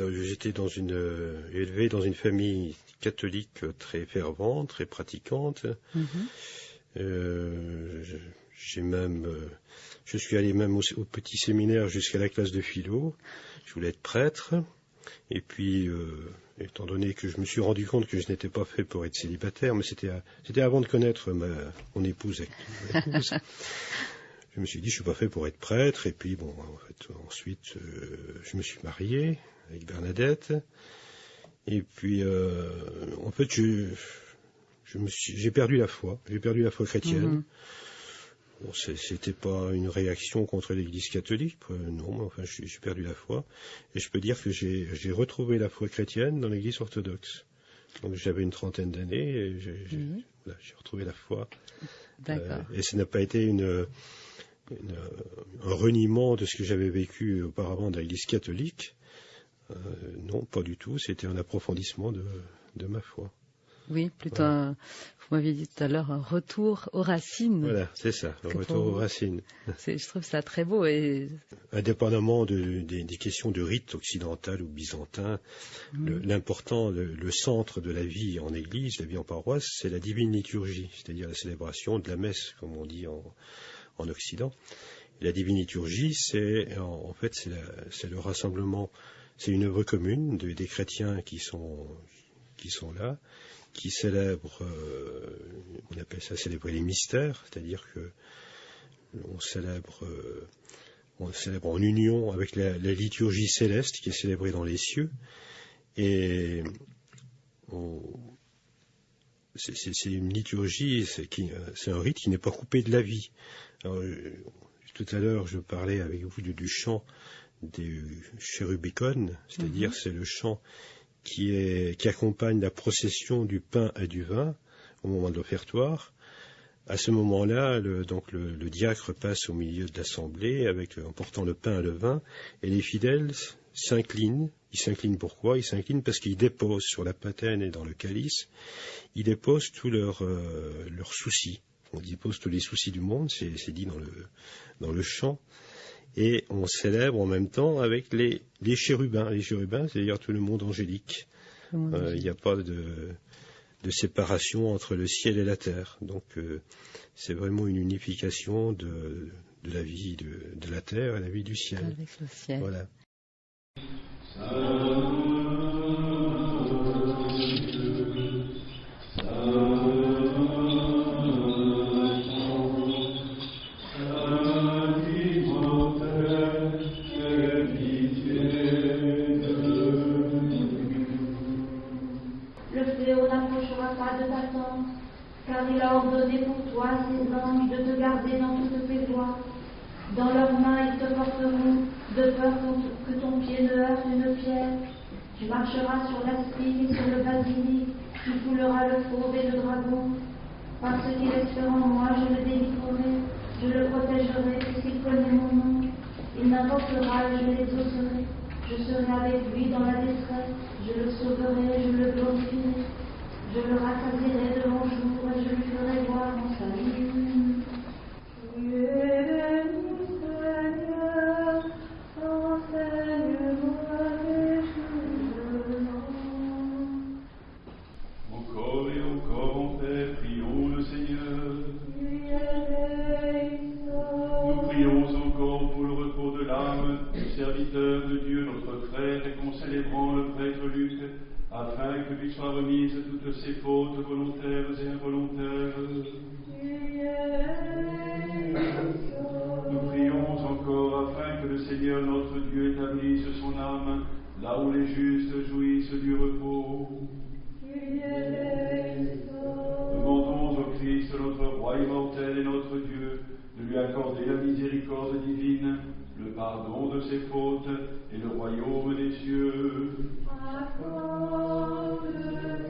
J'étais élevé dans une famille catholique très fervente, très pratiquante. J'ai même, je suis allé même au petit séminaire jusqu'à la classe de philo. Je voulais être prêtre. Et puis, étant donné que je me suis rendu compte que je n'étais pas fait pour être célibataire, mais c'était avant de connaître mon épouse. Je me suis dit, je suis pas fait pour être prêtre. Et puis, bon, en fait, ensuite, je me suis marié avec Bernadette. Et puis, en fait, j'ai perdu la foi. J'ai perdu la foi chrétienne. Bon, c'était pas une réaction contre l'Église catholique, non, mais enfin, j'ai perdu la foi. Et je peux dire que j'ai retrouvé la foi chrétienne dans l'Église orthodoxe. Donc j'avais une trentaine d'années et j'ai retrouvé la foi. Et ce n'a pas été un reniement de ce que j'avais vécu auparavant dans l'Église catholique. Non, pas du tout. C'était un approfondissement de ma foi. Oui, plutôt, vous m'aviez dit tout à l'heure, un retour aux racines. Voilà, c'est ça, un retour aux racines. Je trouve ça très beau. Indépendamment des questions de rite occidental ou byzantin, l'important, le centre de la vie en église, la vie en paroisse, c'est la divine liturgie, c'est-à-dire la célébration de la messe, comme on dit en Occident. Et la divine liturgie, c'est le rassemblement, c'est une œuvre commune des chrétiens qui sont là, qui célèbrent, on appelle ça célébrer les mystères, c'est-à-dire que on célèbre en union avec la liturgie céleste qui est célébrée dans les cieux, et c'est une liturgie, c'est un rite qui n'est pas coupé de la vie. Alors, tout à l'heure, je parlais avec vous du chant des chérubicon, c'est-à-dire c'est le chant qui accompagne la procession du pain et du vin au moment de l'offertoire. À ce moment-là, le diacre passe au milieu de l'assemblée en portant le pain et le vin, et les fidèles s'inclinent. Ils s'inclinent pourquoi? Ils s'inclinent parce qu'ils déposent sur la patène et dans le calice, ils déposent tous leurs soucis. On dépose tous les soucis du monde, c'est dit dans le chant. Et on célèbre en même temps avec les chérubins. Les chérubins, c'est-à-dire tout le monde angélique. Il n'y a pas de séparation entre le ciel et la terre. Donc c'est vraiment une unification de la vie de la terre et la vie du ciel. Avec le ciel. Voilà. Car il a ordonné pour toi ses anges de te garder dans toutes tes voies. Dans leurs mains ils te porteront, de peur que ton pied ne heurte une pierre. Tu marcheras sur l'aspic et sur le basilic, tu fouleras le fauve et le dragon. Parce qu'il espère en moi, je le délivrerai, je le protégerai, puisqu'il connaît mon nom. Il m'invoquera et je l'exaucerai. Je serai avec lui dans la détresse, je le sauverai, je le glorifierai. Je le rassasierai de mon jour et je lui ferai voir mon salut. Seigneur, enseigne-moi les choses. Encore et encore, mon Père, prions le Seigneur. Nous prions encore pour le repos de l'âme du serviteur de Dieu, notre frère, et qu'en célébrant le prêtre Luc, afin que lui soient remises toutes ses fautes volontaires et involontaires. Nous prions encore afin que le Seigneur notre Dieu établisse son âme là où les justes jouissent du repos. Nous demandons au Christ, notre roi immortel et notre Dieu, de lui accorder la miséricorde divine, le pardon de ses fautes et le royaume des cieux. Accorde,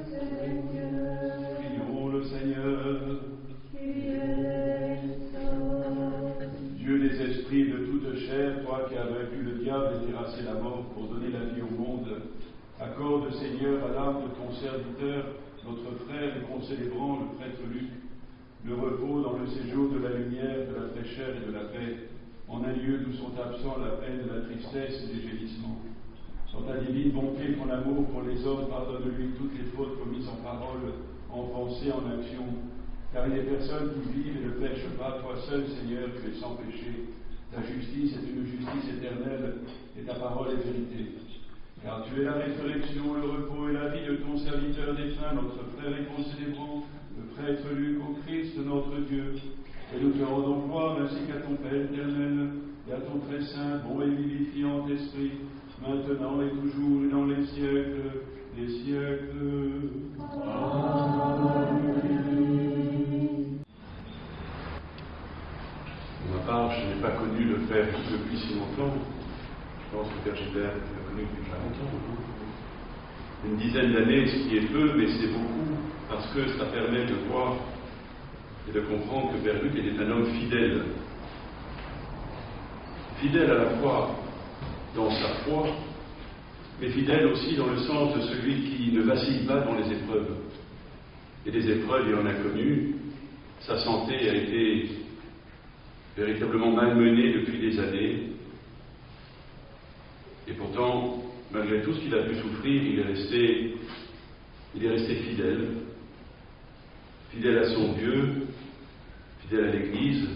Seigneur. Prions le Seigneur. Dieu des esprits de toute chair, toi qui as vaincu le diable et terrassé la mort pour donner la vie au monde, accorde, Seigneur, à l'âme de ton serviteur, notre frère et concélébrant le prêtre Luc, le repos dans le séjour de la lumière, de la fraîcheur et de la paix, en un lieu d'où sont absents la peine, la tristesse et les gémissements. Dans ta divine bonté, ton amour pour les hommes, pardonne-lui toutes les fautes commises en parole, en pensée, en action. Car il y a personnes qui vivent et ne pêchent pas. Toi seul, Seigneur, tu es sans péché. Ta justice est une justice éternelle et ta parole est vérité. Car tu es la résurrection, le repos et la vie de ton serviteur défunt, notre frère et concélébrant, le prêtre Luc, au Christ notre Dieu. Et nous te rendons gloire ainsi qu'à ton Père éternel et à ton très saint, bon et vivifiant Esprit, maintenant et toujours et dans les siècles des siècles. Amen. Pour ma part, je n'ai pas connu le Père depuis si longtemps. Je pense que Père Gilbert l'a connu depuis 40 ans. Une dizaine d'années, ce qui est peu, mais c'est beaucoup, parce que ça permet de voir et de comprendre que Père Luc était un homme fidèle. Fidèle à la fois dans sa foi, mais fidèle aussi dans le sens de celui qui ne vacille pas dans les épreuves. Et des épreuves, il en a connu. Sa santé a été véritablement malmenée depuis des années. Et pourtant, malgré tout ce qu'il a pu souffrir, il est resté fidèle. Fidèle à son Dieu, fidèle à l'Église,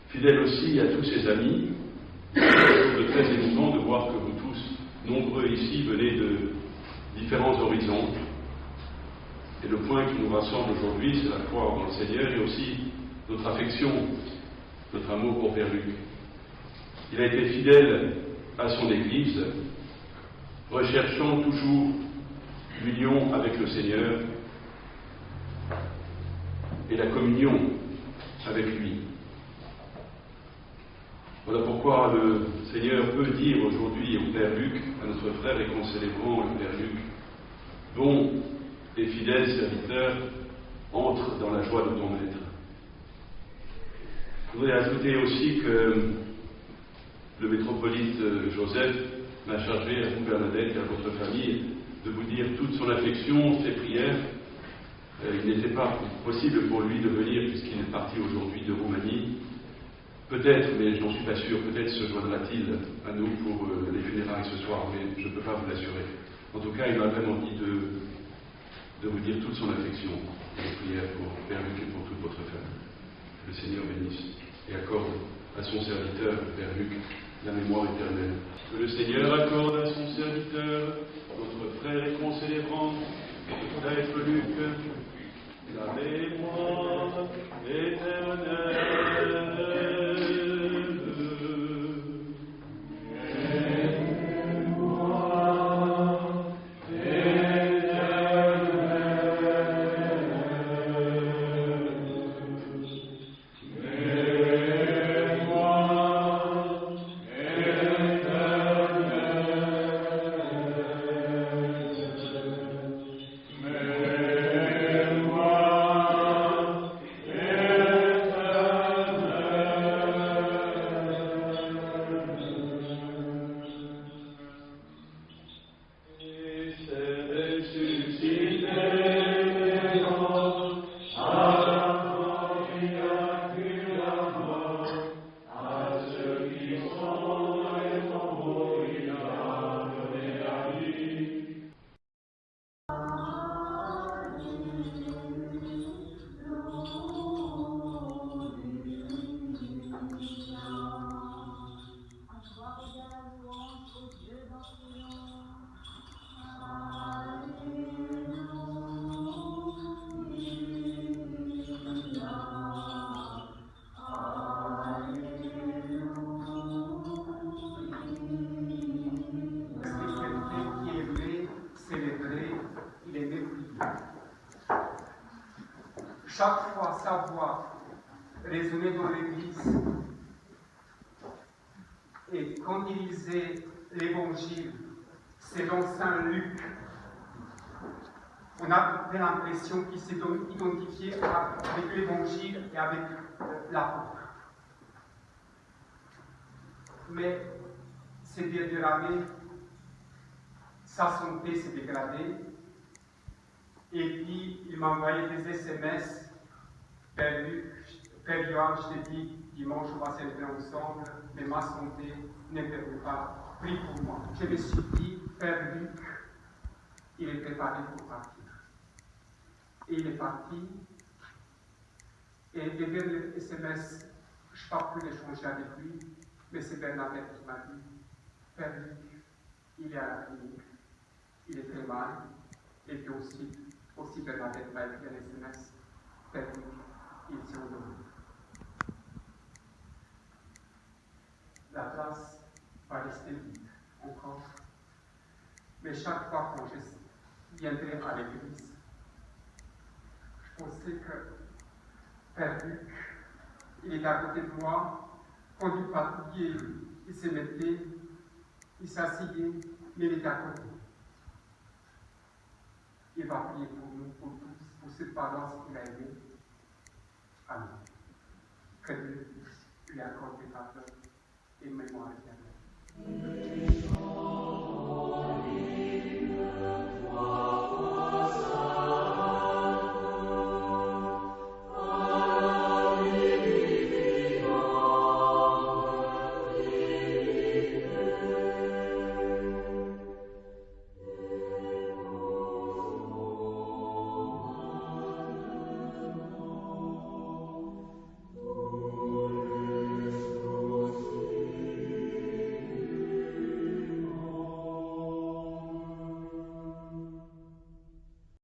fidèle aussi à tous ses amis. C'est très émouvant de voir que vous tous, nombreux ici, venez de différents horizons. Et le point qui nous rassemble aujourd'hui, c'est la foi dans le Seigneur et aussi notre affection, notre amour pour Père Luc. Il a été fidèle à son Église, recherchant toujours l'union avec le Seigneur et la communion avec lui. Voilà pourquoi le Seigneur peut dire aujourd'hui au Père Luc, à notre frère et concélébrant le Père Luc, bon et fidèle serviteur, entre dans la joie de ton maître. Je voudrais ajouter aussi que le métropolite Joseph m'a chargé à vous, Bernadette, et à votre famille, de vous dire toute son affection, ses prières. Il n'était pas possible pour lui de venir puisqu'il est parti aujourd'hui de Roumanie. Peut-être, mais je n'en suis pas sûr, peut-être se joindra-t-il à nous pour les funérailles ce soir, mais je ne peux pas vous l'assurer. En tout cas, il m'a vraiment dit de vous dire toute son affection et les prières pour Père Luc et pour toute votre famille. Que le Seigneur bénisse et accorde à son serviteur, Père Luc, la mémoire éternelle. Que le Seigneur accorde à son serviteur, notre frère et concélébrant, Prêtre Luc, la mémoire éternelle. Chaque fois sa voix résonnait dans l'Église et quand il lisait l'Évangile selon Saint Luc, on avait l'impression qu'il s'est identifié avec l'Évangile et avec l'apôtre. Mais ces dernières années, sa santé s'est dégradée et puis il m'a envoyé des SMS. Père Luc, Père Johan, je t'ai dit, Dimanche, on va célébrer ensemble, mais ma santé ne permet pas. Prie pour moi. Je me suis dit, Père Luc, il est préparé pour partir. Et il est parti. Et vers le SMS, je n'ai pas pu échanger avec lui, mais c'est Bernadette qui m'a dit, Père Luc, il est à la clinique, il est très mal, et puis aussi Bernadette m'a écrit un SMS, Père Luc, il s'est endormi. La place va rester vide encore, mais chaque fois quand je viendrai à l'église, je pensais que Père Luc, il est à côté de moi, quand il fatigué, il se mettait, il s'asseyait, mais il était à côté. Il va prier pour nous, pour tous, pour cette paroisse qu'il a aimée. Amen. Que Dieu lui accorde des pardons et mémoire éternelle.